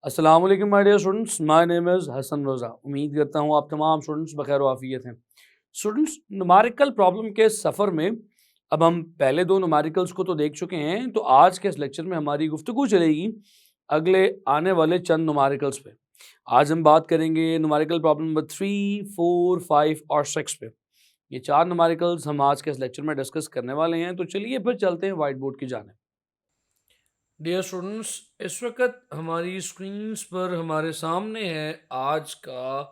अस्सलाम वालेकुम my dear students, my name is Hasan Raza. उम्मीद करता हूँ आप तमाम स्टूडेंट्स बखैर आफियत हैं। स्टूडेंट्स, न्यूमेरिकल प्रॉब्लम के सफ़र में अब हम पहले दो न्यूमेरिकल्स को तो देख चुके हैं, तो आज के इस लेक्चर में हमारी गुफ्तगू चलेगी अगले आने वाले चंद न्यूमेरिकल्स पे। आज हम बात करेंगे न्यूमेरिकल प्रॉब्लम नंबर 3, 4, 5 और 6 पे। ये चार न्यूमेरिकल्स हम आज के इस लेक्चर में डिस्कस करने वाले हैं, तो चलिए फिर चलते हैं व्हाइट बोर्ड की जानिब। डियर स्टूडेंट्स, इस वक्त हमारी स्क्रीन्स पर हमारे सामने है आज का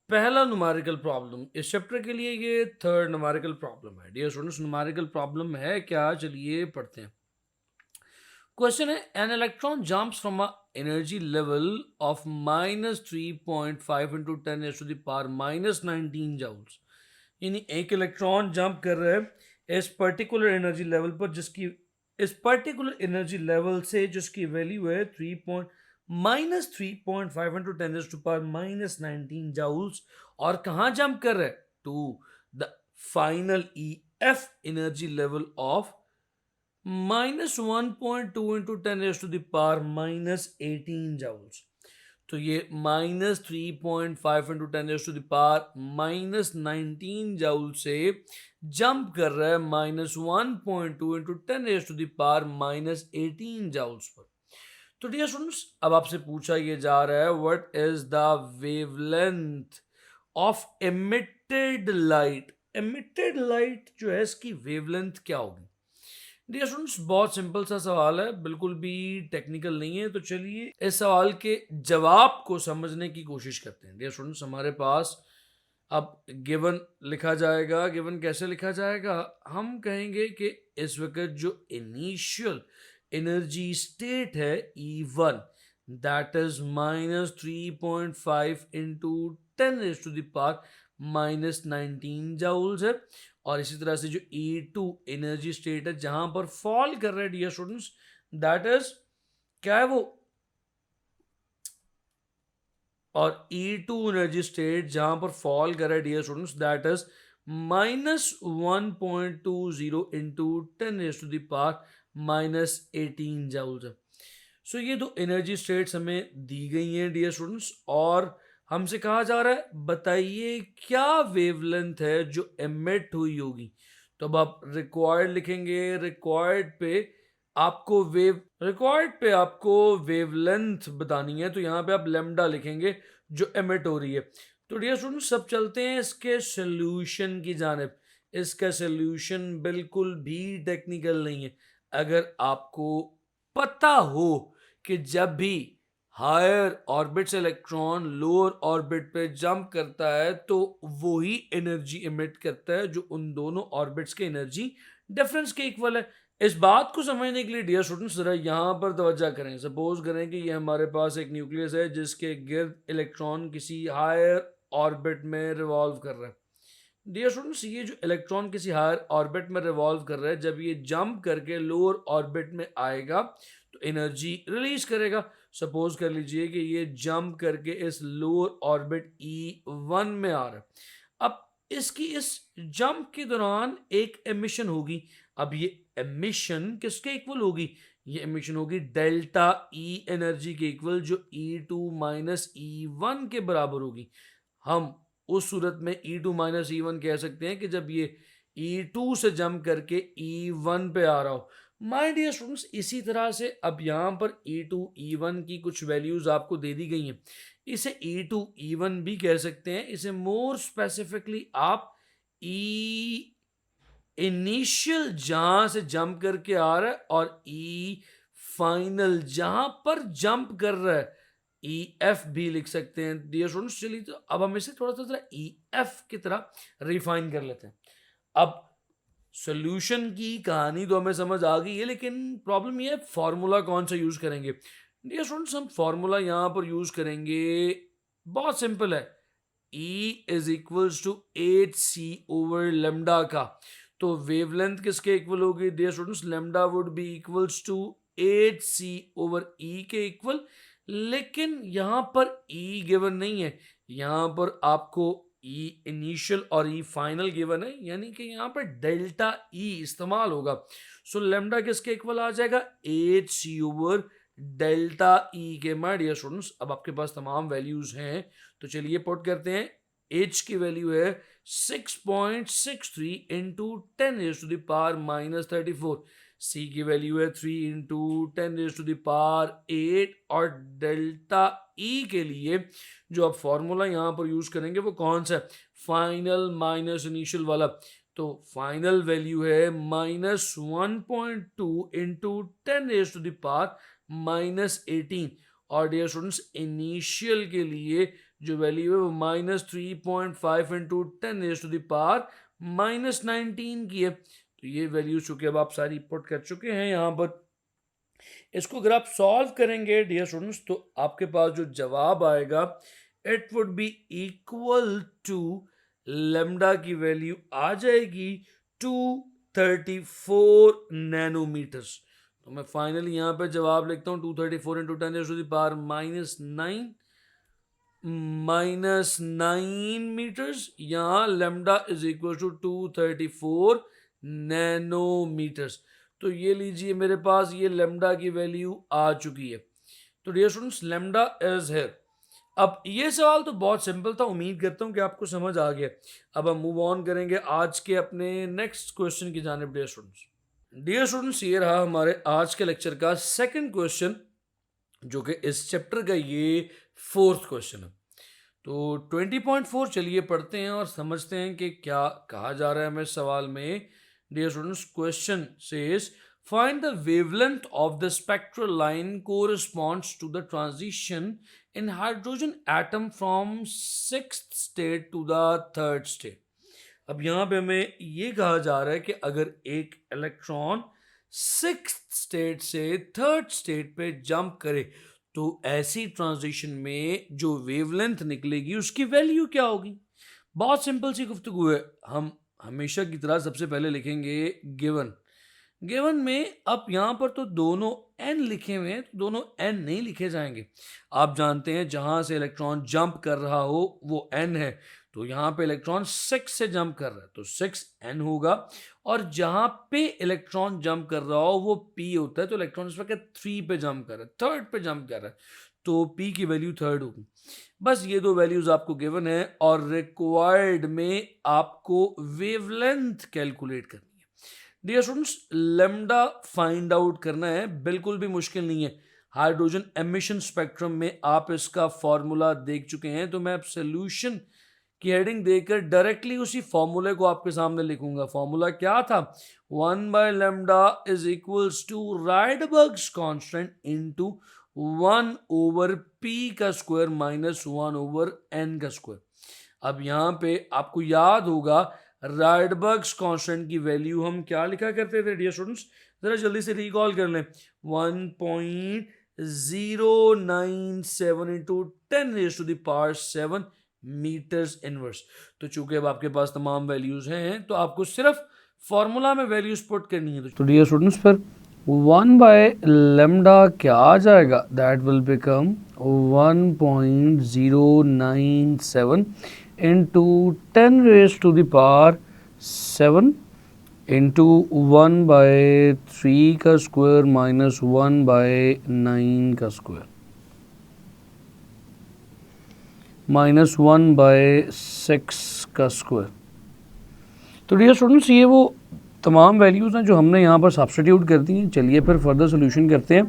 पहला न्यूमेरिकल प्रॉब्लम। इस चैप्टर के लिए ये थर्ड न्यूमेरिकल प्रॉब्लम है। डियर स्टूडेंट्स, न्यूमेरिकल प्रॉब्लम है क्या, चलिए पढ़ते हैं। क्वेश्चन है, an electron jumps from a energy level of -3.5 into 10⁻⁻⁻ -19 यानी एक इलेक्ट्रॉन जंप कर रहा है इस पर्टिकुलर एनर्जी लेवल पर, जिसकी इस पर्टिकुलर एनर्जी लेवल से जिसकी वैल्यू है -3.5 इंटू 10⁻⁻19 जाउल्स। और कहाँ जंप कर रहा है? To the final E F energy level of -1.2 into 10⁻⁻18 joules. तो ये -3.5 इंटू 10⁻⁻19 जाउल से जंप कर रहा है -1.2 इंटू 10⁻⁻18 जाउल्स पर। तो डियर स्टूडेंट्स, अब आपसे पूछा ये जा रहा है, what is the wavelength of emitted light. Emitted light जो है, इसकी वेवलेंथ क्या होगी? डियर स्टूडेंट्स, बहुत सिंपल सा सवाल है, बिल्कुल भी टेक्निकल नहीं है। तो चलिए इस सवाल के जवाब को समझने की कोशिश करते हैं। डियर स्टूडेंट्स, हमारे पास अब गिवन लिखा जाएगा। गिवन कैसे लिखा जाएगा? हम कहेंगे कि इस वक्त जो इनिशियल एनर्जी स्टेट है E1, that is -3.5 into 10⁻⁻19 joules है। और इसी तरह से जो E2 एनर्जी स्टेट है जहां पर फॉल कर रहा है, डियर स्टूडेंट्स, दैट इज क्या है वो? और E2 एनर्जी स्टेट जहां पर फॉल कर रहा है, dear students, that is -1.20 into 10⁻⁻18 joules है। सो ये दो एनर्जी स्टेट्स हमें दी गई हैं, डियर स्टूडेंट्स, और हमसे कहा जा रहा है बताइए क्या वेवलेंथ है जो एमिट हुई होगी। तो अब आप रिक्वायर्ड लिखेंगे। रिक्वायर्ड पे आपको वेवलेंथ बतानी है, तो यहाँ पे आप लेमडा लिखेंगे जो एमिट हो रही है। तो डियर स्टूडेंट्स, सब चलते हैं इसके सोल्यूशन की जानिब। इसका सोल्यूशन बिल्कुल भी टेक्निकल नहीं है। अगर आपको पता हो कि जब भी हायर ऑर्बिट से इलेक्ट्रॉन लोअर ऑर्बिट पे जंप करता है तो वो ही एनर्जी इमिट करता है जो उन दोनों ऑर्बिट्स के एनर्जी डिफरेंस के इक्वल है। इस बात को समझने के लिए डियर स्टूडेंट्स जरा यहां पर तवज्जो करें। सपोज करें कि ये हमारे पास एक न्यूक्लियस है जिसके गिर्द इलेक्ट्रॉन किसी हायर ऑर्बिट में रिवॉल्व कर रहा है। डियर स्टूडेंट्स, ये जो इलेक्ट्रॉन किसी हायर ऑर्बिट में रिवॉल्व कर रहा है, जब ये जंप करके लोअर ऑर्बिट में आएगा तो एनर्जी रिलीज करेगा। सपोज कर लीजिए कि ये जंप करके इस लोअर ऑर्बिट E1 में आ रहा है। अब इसकी इस जंप के दौरान एक एमिशन होगी। अब ये एमिशन किसके इक्वल होगी? ये एमिशन होगी डेल्टा E एनर्जी के इक्वल, जो E2 माइनस E1 के बराबर होगी। हम उस सूरत में E2 माइनस E1 कह सकते हैं कि जब ये E2 से जंप करके E1 पे आ रहा हो। माय डियर स्टूडेंट्स, इसी तरह से अब यहाँ पर E2 E1 की कुछ वैल्यूज आपको दे दी गई हैं। इसे E2 E1 भी कह सकते हैं। इसे मोर स्पेसिफिकली आप E इनिशियल जहां से जंप करके आ रहा है और E फाइनल जहां पर जंप कर रहा है, ई एफ भी लिख सकते हैं। डियर स्टूडेंट्स, चलिए तो अब हम इसे थोड़ा सा ई एफ की तरह रिफाइन कर लेते हैं। अब सोल्यूशन की कहानी तो हमें समझ आ गई है, लेकिन प्रॉब्लम यह है फॉर्मूला कौन सा यूज करेंगे। डियर स्टूडेंट्स, हम फॉर्मूला यहां पर यूज करेंगे, बहुत सिंपल है। E is equals to 8c over lambda का। तो वेवलेंथ किसके इक्वल होगी dear students? Lambda would be equals to 8c over E के इक्वल। लेकिन यहां पर E गिवन नहीं है, यहां पर आपको E इनिशियल और E फाइनल गिवन है, यानी कि यहां पर डेल्टा E इस्तेमाल होगा। सो लेमडा किसके इक्वल आ जाएगा? 8c ओवर डेल्टा ई के माय डियर स्टूडेंट्स। अब आपके पास तमाम वैल्यूज हैं, तो चलिए पुट करते हैं। एच की वैल्यू है 6.63 इंटू 10⁻⁻34। सी की वैल्यू है 3 इंटू 10⁸ और डेल्टा ई के लिए जो आप फॉर्मूला यहाँ पर यूज करेंगे वो कौन सा है, फाइनल माइनस इनिशियल वाला। तो फाइनल वैल्यू है -1.2 इंटू 10⁻⁻18। और डियर स्टूडेंट्स इनिशियल के लिए जो वैल्यू है वो -3.5 इंटू 10⁻⁻19 की है। तो ये वैल्यू चूंकि अब आप सारी पुट कर चुके हैं यहाँ पर, इसको अगर आप सॉल्व करेंगे डियर स्टूडेंट्स तो आपके पास जो जवाब आएगा it would be equal to lambda की वैल्यू आ जाएगी 234 नैनोमीटर्स। तो मैं फाइनली यहाँ पे जवाब लिखता हूँ 234 इंटू 10⁻⁻9 मीटर्स। यहाँ lambda is equal to 234 nanometres. तो ये लीजिए मेरे पास ये लेमडा की वैल्यू आ चुकी है। तो dear students lambda is here. अब ये सवाल तो बहुत सिंपल था, उम्मीद करता हूँ कि आपको समझ आ गया। अब हम मूव ऑन करेंगे आज के अपने नेक्स्ट क्वेश्चन की जानिब डियर स्टूडेंट्स। डियर स्टूडेंट्स ये रहा हमारे आज के लेक्चर का सेकंड क्वेश्चन, जो कि इस चैप्टर का ये फोर्थ क्वेश्चन है। तो 20.4 चलिए पढ़ते हैं और समझते हैं कि क्या कहा जा रहा है हमें सवाल में। Dear students question says find the wavelength of the spectral line corresponds to the transition in hydrogen atom from 6th state to the 3rd state। अब यहाँ पे हमें ये कहा जा रहा है कि अगर एक इलेक्ट्रॉन 6th स्टेट से 3rd स्टेट पे जंप करे तो ऐसी ट्रांजिशन में जो वेवलेंथ निकलेगी उसकी वैल्यू क्या होगी। बहुत सिंपल सी गुफ्तगू है। हम हमेशा की तरह सबसे पहले लिखेंगे गिवन में। अब यहाँ पर तो दोनों n लिखे हुए हैं, तो दोनों n नहीं लिखे जाएंगे। आप जानते हैं जहां से इलेक्ट्रॉन जंप कर रहा हो वो n है, तो यहाँ पे इलेक्ट्रॉन 6 से जंप कर रहा है तो 6n होगा। और जहां पे इलेक्ट्रॉन जंप कर रहा हो वो p होता है, तो इलेक्ट्रॉन इस वक्त 3 पे जंप कर रहा है, 3rd पे जंप कर रहा है, तो p की वैल्यू 3rd होगी। बस ये दो वैल्यूज आपको गिवन है और रिक्वायर्ड में आपको वेवलेंथ कैलकुलेट करनी है। Dear students lambda find out करना है, बिल्कुल भी मुश्किल नहीं है। हाइड्रोजन एमिशन स्पेक्ट्रम में आप इसका फॉर्मूला देख चुके हैं, तो मैं अब सोल्यूशन की हेडिंग देकर डायरेक्टली उसी फॉर्मूले को आपके सामने लिखूंगा। फॉर्मूला क्या था, 1/λ is equals to Rydberg's constant into 1/p का स्क्वायर माइनस 1/n का स्क्वायर। अब यहाँ पे आपको याद होगा राइडबर्ग्स कांस्टेंट की वैल्यू हम क्या लिखा करते थे डियर स्टूडेंट्स, जरा जल्दी से रिकॉल कर लें, 1.097 इंटू 10⁻⁷ मीटर्स इनवर्स। तो चूंकि अब आपके पास तमाम वैल्यूज हैं तो आपको सिर्फ फॉर्मूला में वैल्यूज पुट करनी है। तो डियर स्टूडेंट्स फिर 1/λ क्या आ जाएगा, that will become 1.097 into 10⁻⁷ into 1/3 का स्क्वायर माइनस 1/9 का स्क्वायर माइनस 1/6 का स्क्वायर। तो डियर स्टूडेंट्स ये वो तमाम वैल्यूज़ हैं जो हमने यहाँ पर सब्स्टिट्यूट कर दी हैं। चलिए फिर फर्दर सोल्यूशन करते हैं।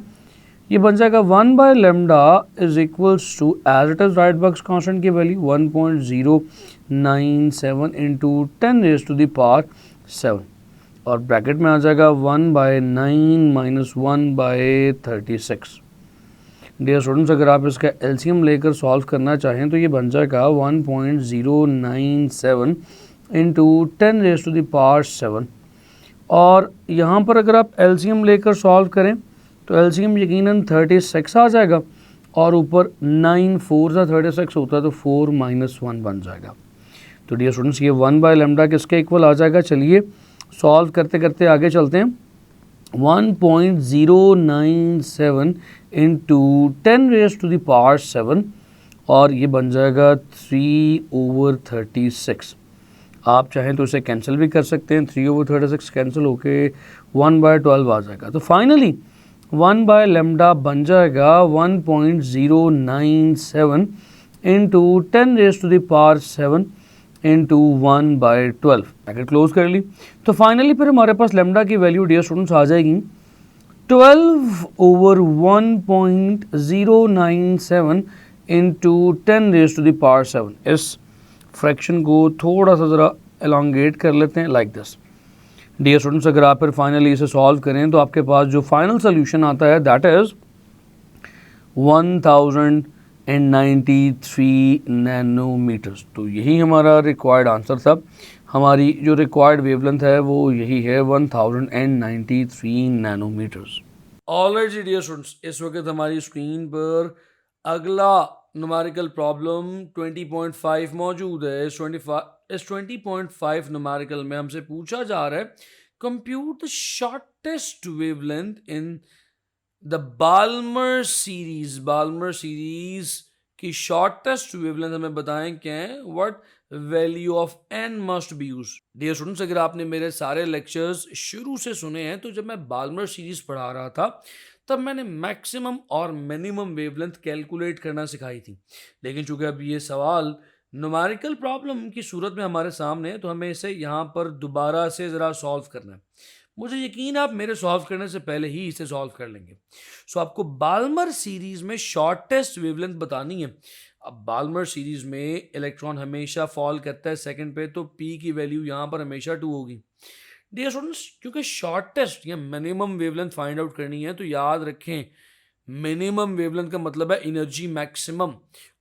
ये बन जाएगा 1/λ is equals to as it is Rydberg's constant की वैल्यू 1.097 इंटू 10⁻⁷ और ब्रैकेट में आ जाएगा 1/9 माइनस 1/36। डियर स्टूडेंट्स अगर आप इसका एलसीएम लेकर सॉल्व करना चाहें तो ये बन जाएगा 1.097 इंटू 10⁻⁷ और यहाँ पर अगर आप एलसीएम लेकर सॉल्व करें तो एलसीएम यकीनन 36 आ जाएगा और ऊपर 9 4 सा 36 होता है तो 4 माइनस 1 बन जाएगा। तो डियर स्टूडेंट्स ये 1/λ किसके इक्वल आ जाएगा। चलिए सॉल्व करते करते आगे चलते हैं। 1.097 इंटू 10⁻⁷ और ये बन जाएगा 3/36। आप चाहें तो इसे कैंसिल भी कर सकते हैं, 3/36 कैंसिल होके 1/12 आ जाएगा। तो फाइनली 1/λ बन जाएगा 1.097 इंटू 10⁻⁷ इंटू 1/12। ब्रैकेट क्लोज कर ली। तो फाइनली फिर हमारे पास लेमडा की वैल्यू डियर स्टूडेंट्स आ जाएगी 12/1.097 इंटू 10⁻⁷। इस फ्रैक्शन को थोड़ा सा ज़रा एलोंगेट कर लेते हैं लाइक दिस। डियर स्टूडेंट्स, अगर आप फिर फाइनली इसे सॉल्व करें तो आपके पास जो फाइनल सोल्यूशन आता है दैट इज़ 1093 नैनोमीटर्स। तो यही हमारा रिक्वायर्ड आंसर था। हमारी जो रिक्वायर्ड वेवलेंथ है वो यही है 1093 नैनोमीटर्स। ऑलराइट जी डियर स्टूडेंट्स, इस वक्त हमारी स्क्रीन पर अगला न्यूमेरिकल प्रॉब्लम 20.5 मौजूद है। इस 20.5 न्यूमेरिकल में हमसे पूछा जा रहा है compute the shortest wavelength in the Balmer series. Balmer series की शॉर्टेस्ट वेवलेंथ हमें बताएं क्या है, what value of n must be use. Dear students, अगर आपने मेरे सारे लेक्चर्स शुरू से सुने हैं तो जब मैं बाल्मर सीरीज पढ़ा रहा था तब मैंने मैक्सिमम और मिनिमम वेवलेंथ कैलकुलेट करना सिखाई थी। लेकिन चूंकि अब ये सवाल न्यूमेरिकल प्रॉब्लम की सूरत में हमारे सामने है तो हमें इसे यहाँ पर दोबारा से ज़रा सॉल्व करना है। मुझे यकीन आप मेरे सॉल्व करने से पहले ही इसे सॉल्व कर लेंगे। सो आपको बाल्मर सीरीज में शॉर्टेस्ट वेवलेंथ बतानी है। अब बाल्मर सीरीज में इलेक्ट्रॉन हमेशा फॉल करता है सेकंड पे, तो पी की वैल्यू यहाँ पर हमेशा 2 होगी। डियर स्टूडेंट्स, क्योंकि शॉर्टेस्ट या मिनिमम वेवलेंथ फाइंड आउट करनी है तो याद रखें मिनिमम वेवलेंथ का मतलब है एनर्जी मैक्सिमम।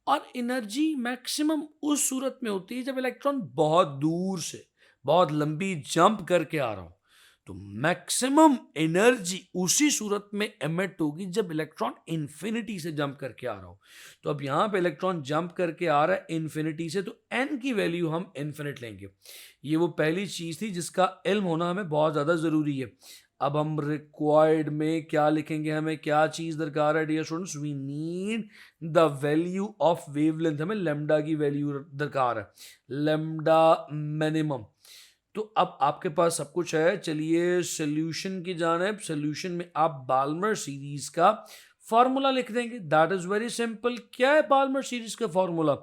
और एनर्जी मैक्सिमम उस सूरत में होती है जब इलेक्ट्रॉन बहुत दूर से बहुत लंबी जंप करके आ रहा हो। तो मैक्सिमम एनर्जी उसी सूरत में एमिट होगी जब इलेक्ट्रॉन इन्फिनिटी से जंप करके आ रहा हो। तो अब यहाँ पे इलेक्ट्रॉन जंप करके आ रहा है इन्फिनिटी से, तो एन की वैल्यू हम इन्फिनिट लेंगे। ये वो पहली चीज थी जिसका इल्म होना हमें बहुत ज़्यादा ज़रूरी है। अब हम रिक्वायर्ड में क्या लिखेंगे, हमें क्या चीज़ दरकार है dear students, we need the value of wavelength. हमें लेमडा की वैल्यू दरकार है, लेमडा मिनिमम। तो अब आपके पास सब कुछ है, चलिए सोल्यूशन की जानिब। सोल्यूशन में आप बाल्मर सीरीज का फॉर्मूला लिख देंगे, दैट इज वेरी सिंपल। क्या है बाल्मर सीरीज का formula?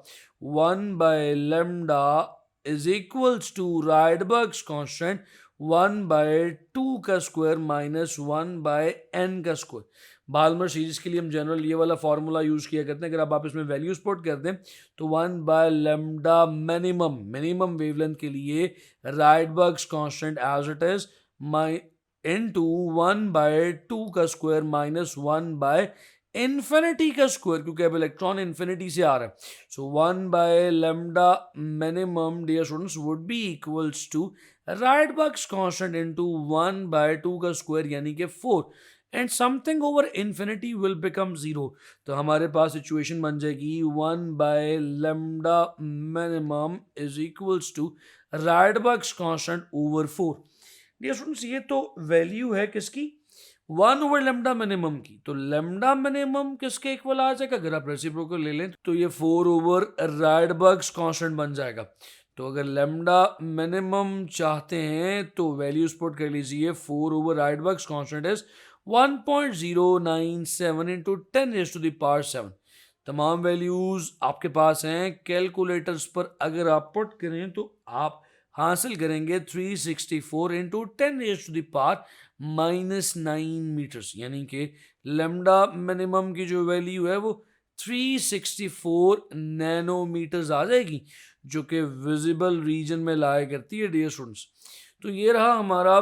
1/λ is equals to Rydberg's constant 1/2 का स्क्वायर माइनस 1/n का स्क्वायर। बाल्मर सीरीज के लिए हम जनरल ये वाला फॉर्मूला यूज किया करते हैं। अगर आप इसमें वैल्यूज पुट कर दें तो 1/λ मिनिमम, मिनिमम वेवलेंथ के लिए Rydberg's constant as it is my into 1/2 का स्क्वायर माइनस 1/इन्फिनिटी का स्क्वायर, क्योंकि अब इलेक्ट्रॉन इन्फिनिटी से आ रहा है। So 1/λ minimum dear students would be equals to Rydberg's constant into 1/2 का स्क्वायर यानी कि 4, and something over infinity will become 0। तो हमारे पास सिचुएशन बन जाएगी 1/λ minimum is equals to Rydberg's constant over 4। Dear students, ये तो वैल्यू है किसकी? 1/λ मिनिमम की। तो लैम्डा मिनिमम किसके इक्वल आ जाएगा? अगर आप रेसिप्रोकल ले लें तो ये 4/राइडबर्ग्स कांस्टेंट बन जाएगा। तो अगर लैम्डा मिनिमम चाहते हैं तो वैल्यूज पुट कर लीजिए। 4/राइडबर्ग्स कांस्टेंट इज 1.097 इंटू 10⁻⁷। तमाम वैल्यूज आपके पास हैं। कैलकुलेटर्स पर अगर आप पुट करें तो आप हासिल करेंगे 364 इंटू 10⁻⁻⁹ मीटर्स, यानी कि लेमडा मिनिमम की जो वैल्यू है वो 364 नैनोमीटर्स आ जाएगी, जो कि विजिबल रीजन में लाया करती है डियर स्टूडेंट्स। तो ये रहा हमारा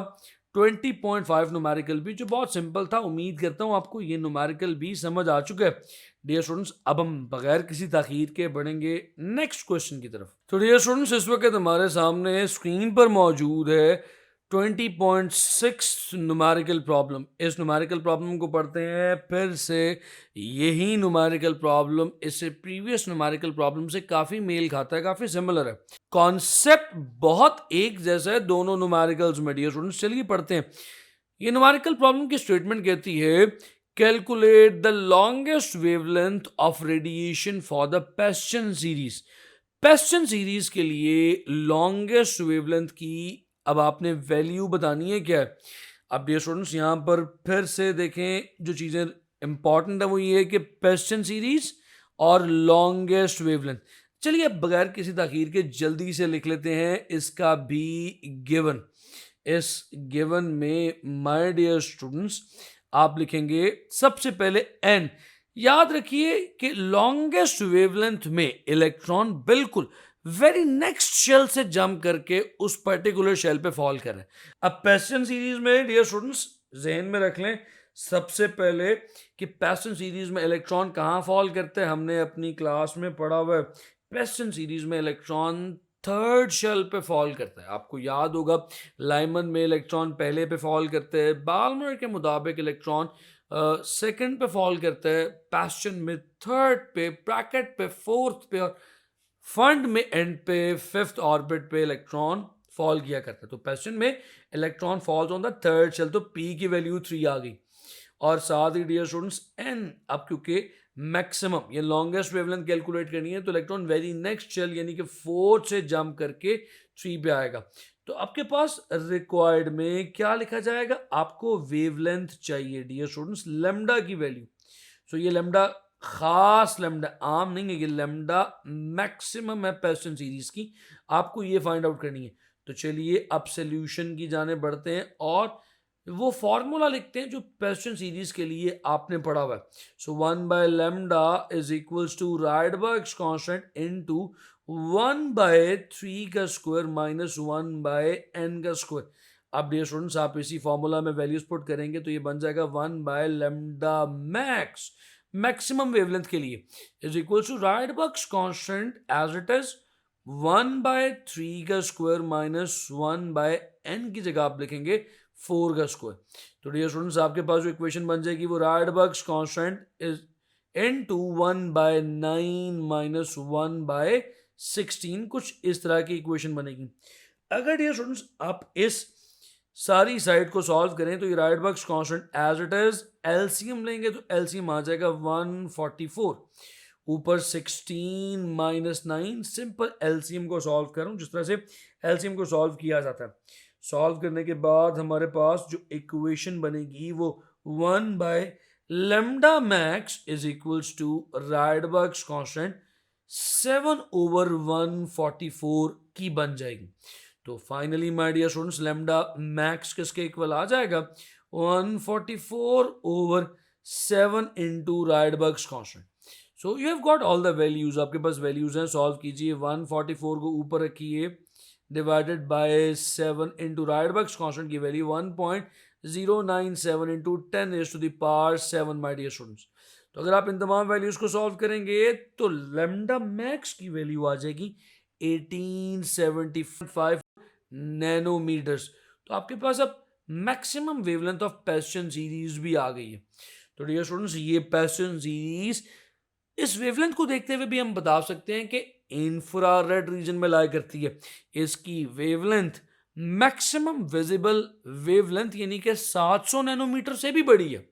20.5 न्यूमेरिकल भी, जो बहुत सिंपल था। उम्मीद करता हूँ आपको ये न्यूमेरिकल भी समझ आ चुका है डियर स्टूडेंट्स। अब हम बगैर किसी ताखीर के बढ़ेंगे नेक्स्ट क्वेश्चन की तरफ। तो डियर स्टूडेंट्स, इस वक्त हमारे सामने स्क्रीन पर मौजूद है 20.6 न्यूमेरिकल प्रॉब्लम। इस न्यूमेरिकल प्रॉब्लम को पढ़ते हैं फिर से। यही न्यूमेरिकल प्रॉब्लम इससे प्रीवियस न्यूमेरिकल प्रॉब्लम से काफ़ी मेल खाता है, काफ़ी सिमिलर है। कॉन्सेप्ट बहुत एक जैसा है दोनों न्यूमेरिकल्स में डियर स्टूडेंट्स। चलिए पढ़ते हैं। ये न्यूमेरिकल प्रॉब्लम की स्टेटमेंट कहती है calculate the longest wavelength of radiation for the Paschen series. Paschen series के लिए लॉन्गेस्ट वेवलेंथ की अब आपने वैल्यू बतानी है क्या है। अब डियर स्टूडेंट्स यहाँ पर फिर से देखें, जो चीज़ें इंपॉर्टेंट है वो ये है कि पेस्टन सीरीज और लॉन्गेस्ट वेवलेंथ। चलिए अब बगैर किसी ताखीर के जल्दी से लिख लेते हैं इसका भी गिवन। इस गिवन में माय डियर स्टूडेंट्स आप लिखेंगे सबसे पहले एन। याद रखिए कि लॉन्गेस्ट वेवलेंथ में इलेक्ट्रॉन बिल्कुल वेरी नेक्स्ट शेल से जंप करके उस पर्टिकुलर शेल पे फॉल कर रहे हैं। अब पेस्टन सीरीज में डियर स्टूडेंट्स जहन में रख लें सबसे पहले कि पेस्टन सीरीज में इलेक्ट्रॉन कहाँ फॉल करते हैं। हमने अपनी क्लास में पढ़ा हुआ है पेस्टन सीरीज में इलेक्ट्रॉन थर्ड शेल पे फॉल करता है। आपको याद होगा लाइमन में इलेक्ट्रॉन पहले पे फॉल करते हैं, बाल्मर के मुताबिक इलेक्ट्रॉन सेकंड पे फॉल करता है, पेस्टन में थर्ड पे, ब्रैकेट पे फोर्थ पे, और फंड में एंड पे फिफ्थ ऑर्बिट पे इलेक्ट्रॉन फॉल किया करता है। तो पेस्टन में electron falls on the third shell, तो पी की वैल्यू 3 आ गई। और साथ ही डियर स्टूडेंट्स एन, अब क्योंकि मैक्सिमम ये लॉन्गेस्ट वेवलेंथ कैलकुलेट करनी है तो इलेक्ट्रॉन वेरी नेक्स्ट शेल यानी कि 4 से जंप करके 3 पे आएगा। तो आपके पास रिक्वायर्ड में क्या लिखा जाएगा, आपको वेवलेंथ चाहिए डियर स्टूडेंट्स लेमडा की वैल्यू। सो ये लेमडा खास लेमडा, आम नहीं है, ये लेमडा मैक्सिमम है पेस्टन सीरीज की, आपको ये फाइंड आउट करनी है। तो चलिए अब सोल्यूशन की जाने बढ़ते हैं और वो फॉर्मूला लिखते हैं जो पेस्टन सीरीज के लिए आपने पढ़ा हुआ है। So 1 by lambda is equals to Rydberg's constant into 1 by 3 का स्क्वायर माइनस 1 बाय n का स्क्वायर। अब डियर स्टूडेंट्स आप इसी फॉर्मूला में वैल्यूज पुट करेंगे तो ये बन जाएगा 1 by lambda max, maximum wavelength के लिए, is equal to Rydberg's constant as it is 1 by 3 का स्क्वायर माइनस 1 बाय n की जगह आप लिखेंगे 4 का स्क्वायर। तो डियर स्टूडेंट्स आपके पास जो इक्वेशन बन जाएगी वो Rydberg's constant is into 1 by 9 minus 1 by 16, कुछ इस तरह की इक्वेशन बनेगी। अगर डियर स्टूडेंट्स आप इस सारी साइड को सॉल्व करें तो ये Rydberg's constant as it is LCM लेंगे तो एलसीएम आ जाएगा 144, ऊपर 16 माइनस 9, सिंपल एलसीएम को सॉल्व करूं जिस तरह से एलसीएम को सॉल्व किया जाता है। सॉल्व करने के बाद हमारे पास जो इक्वेशन बनेगी वो 1 by lambda max is equals to Rydberg's constant 7 over 144 की बन जाएगी। तो finally my dear students lambda max किसके इक्वल आ जाएगा 144 over 7 into Rydberg's constant. So you have got all the values, आपके पास वैल्यूज हैं, सॉल्व कीजिए। 144 को ऊपर रखिए divided by 7 into Rydberg's constant की value 1.097 into 10 is to the power 7 my dear students. तो अगर आप इन तमाम वैल्यूज को सॉल्व करेंगे तो लेमडा मैक्स की वैल्यू आ जाएगी 1875 नैनोमीटर्स। तो आपके पास अब मैक्सिमम वेवलेंथ ऑफ पेस्टन सीरीज भी आ गई है। तो डियर स्टूडेंट्स ये पेस्टन सीरीज इस वेवलेंथ को देखते हुए भी हम बता सकते हैं कि इंफ्रारेड रीजन में लाई करती है। इसकी वेवलेंथ मैक्सिमम विजिबल वेवलेंथ यानी कि 700 नैनोमीटर से भी बड़ी है।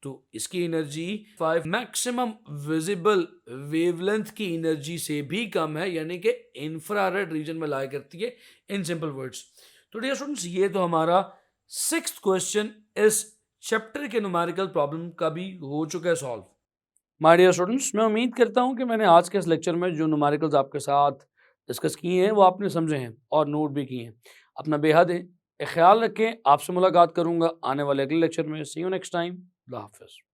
तो इसकी एनर्जी 5 मैक्सिमम विजिबल वेवलेंथ की एनर्जी से भी कम है, यानी कि इंफ्रारेड रीजन में लाई करती है इन सिंपल वर्ड्स। तो डियर स्टूडेंट्स ये तो हमारा 6th क्वेश्चन इस चैप्टर के न्यूमेरिकल प्रॉब्लम का भी हो चुका है सॉल्व। माय डियर स्टूडेंट्स मैं उम्मीद करता हूं कि मैंने आज के इस लेक्चर में जो न्यूमेरिकल्स आपके साथ डिस्कस किए हैं वो आपने समझे हैं और नोट भी किए हैं। अपना बेहद ख्याल रखें, आपसे मुलाकात करूंगा आने वाले अगले लेक्चर में। सी यू नेक्स्ट टाइम, अल्लाह हाफिज़।